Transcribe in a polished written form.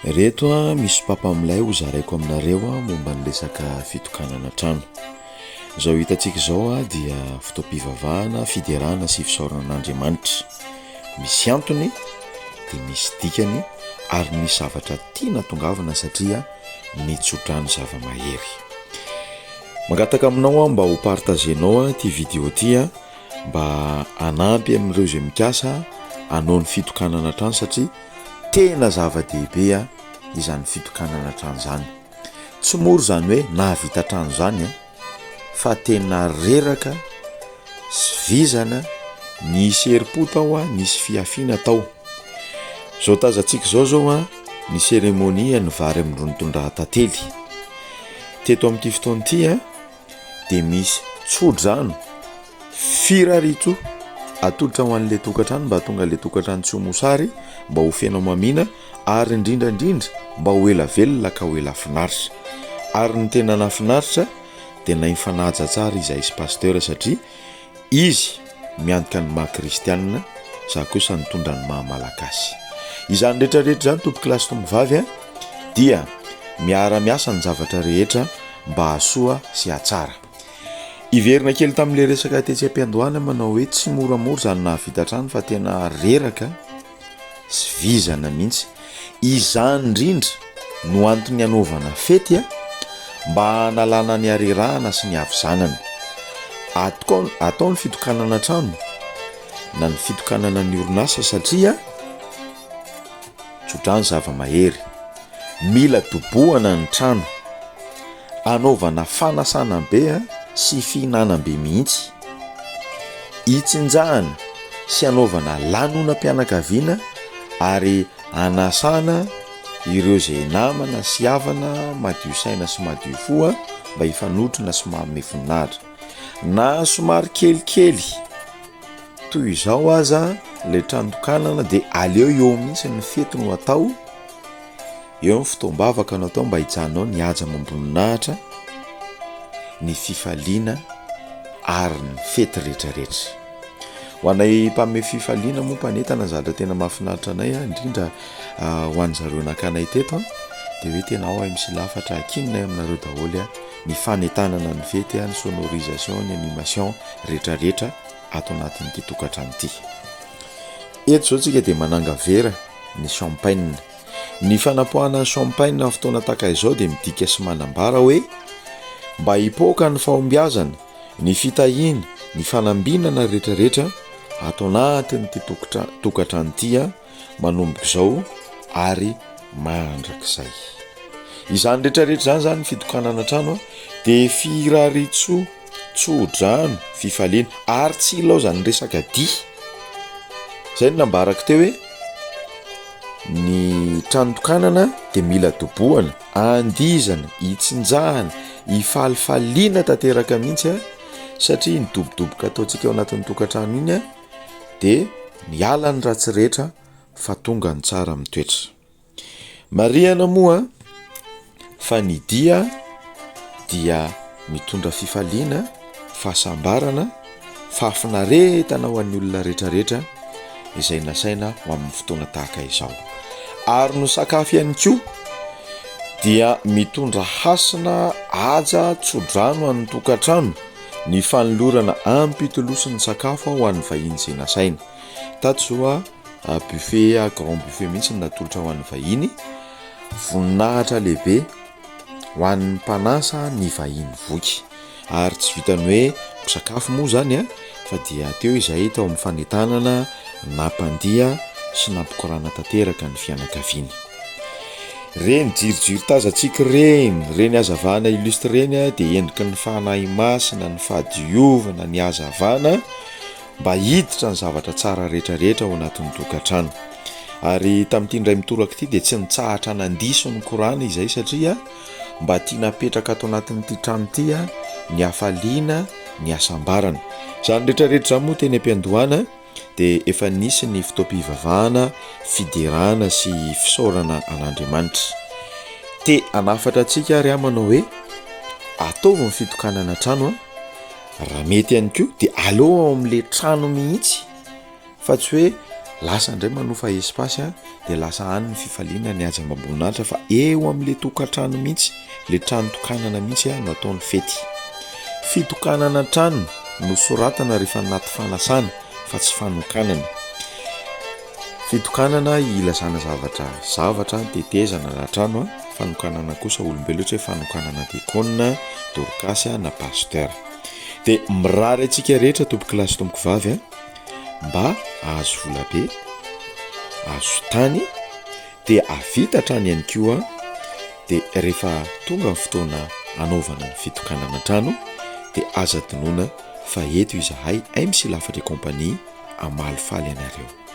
Reto misy papa amilay ho zaraiko aminareo momba ny resaka fitokanana trano. Zao hitantsika zao dia fotoam-pivavahana, fiderahana sy fisaoran'Andriamanitra. Misy antony dia misy dikany ary misy zavatra tiana tongavana satria nitsodrano zava-mahery. Mangataka aminao mba ho partagenao ty vidéo ty mba anampy amin'ireo izay mikasa hanao ny fitokanana trano satria tena zava-dehibe izany fitokanana trano zany. Tsy moro zany hoe nahavita trano zany fa tena reraka sy vizana, nisy herim-po tao, nisy fiafiana tao. Zao tazantsika zao ny seremonia ny vary amin'irony tondrahatantely. Teto amin'ity fotoana ity dia misy tsodrano firaritso atolotra ho an'ilay tokantrano mba tonga ilay tokantrano tsy ho mosary, mba ho feno mamina ary indrindra mba ho ela velona ka ho ela finaritra. Ary ny tena nafinaritra dia naifanaja tsara izay sy pasteur satria izy miantoka ny maha kristianina, za kosa nitondra ny maha malagasy. Izany rehetrarehetra zany tompo kilasy tombovavy dia miara-miasa ny zavatra rehetra mba hasoa sy hatsara. Iverina kely tamin'ilay resaka tetsy am-piandohana manao hoe tsy moramora zany nahavita trano fa tena reraka sy vizana mihitsy. Izany indrindra no antony anaovana fety mba hanalana ny harerahana sy ny havizanana. Atao ny fitokanana trano na ny fitokanana ny orinasa satria tsodrano zava-mahery, mila dobohana ny trano, anaovana fanasana be sy fihinanam-be mihitsy, hitsinjahana sy anaovana lanonam-pianakaviana ary anasana ireo zay namana sy havana madio saina sy madio fo mba hifanotrona sy manome voninahitra. Na somary kelikely toy izao aza ilay trano tokanana dia aleo eo mihitsy ny fety no atao, eo ny fotoam-bavaka no atao mba hijanao ny haja mamboninahitra, ny fifaliana ary ny fety rehetrarehetra. Ho anay mpamme fifaliana moa mpanetana zavatra tena mahafinaritra anay indrindra ho an'ny zareo nakanay teto dia hoe tena ao misy lafatra akinonay aminareo daholo ny fanetanana ny fety, ny sonorisation, ny animation rehetrarehetra ato anatin'ity tokantrano ity. Eto zao tsika dia mananga vera ny champagne. Ny fanapohana champagne amin'ny fotoana tahaka izao dia midika sy manambara hoe mba hipoaka ny fahombiazana, ny fitahiana, ny fanambinana rehetrarehetra ato anatin'ity tokantrano ity manomboka izao ary mandrakizay. Izany rehetrarehetra zany fitokanana trano dia firaritso, tsodrano, fifaliana ary tsy ilao zany resaka dia. Zay no nambarako teo hoe ny trano tokanana dia mila dobohana, andizana, hitsinjahana, hifalifaliana tanteraka mihitsy satria ny dobodoboka ataontsika ao anatin'ny tokantrano iny dia miala ny ratsy rehetra fa tonga ny tsara mitoetra. Marihana moa fa ny dia mitondra fifaliana, fahasambarana, fahafinaretana ho an'ny olona rehetrarehetra izay nasaina ho amin'ny fotoana tahaka izao. Ary no sakafo ihany koa dia mitondra hasina, haja, tsodrano an'ny tokantrano, ny fanolorana ampitolosin'ny sakafo ho an'ny vahiny izay nasaina. Tato zao buffet, grand buffet mihitsy natolotra ho an'ny vahiny, voninahitra lehibe ho an'ny mpanasa ny vahiny voky. Ary tsy vitany hoe misakafo moa zany fa dia teo izay tao amin'ny fanetanana, nampandiha sy nampikorana tanteraka ny fianakaviana. Reny jirojiro tazantsika reny hazavana illustre reny dia endriky ny fanahy masina, ny fahadiovana, ny hazavana mba hiditra ny zavatra tsara rehetrarehetra ao anatin'ny tokantrano. Ary tamin'ity indray mitoraka ity dia tsy nitsahatra nandiso ny korana izay satria mba tia napetraka ato anatin'ity trano ity ny hafaliana, ny hasambarana. Zany rehetrarehetra zany moa teny am-piandohana dia efa nisy ny fotoam-pivavahana, fiderahana sy fisaorana an'Andriamanitra. Te anafatra antsika ary manao hoe ataovy ny fitokanana trano raha mety ihany koa dia aleo ao amin'ilay trano mihitsy fa tsy hoe lasa indray manofa espasy dia lasa any ny fifaliana ny azy amam-boninahitra fa eo amin'ilay tokantrano mihitsy, ilay trano tokanana mihitsy no ataony fety. Fitokanana trano no soratana rehefa anaty fanasana fa tsy fanokanana. Fitokanana ilazana zavatra tetezana raha trano, fanokanana kosa olombelona ohatra hoe fanokanana diakona, dorcas na pasteur. Dia mirary antsika rehetra tompokilasy tompoko vavy mba ahazo volabe, ahazo tany, dia avita trano ihany koa. Dia rehefa tonga ny fotoana anaovana ny fitokanana trano dia aza dinoina fa eto izahay MC Lafatra et compagnie amalifaly ianareo.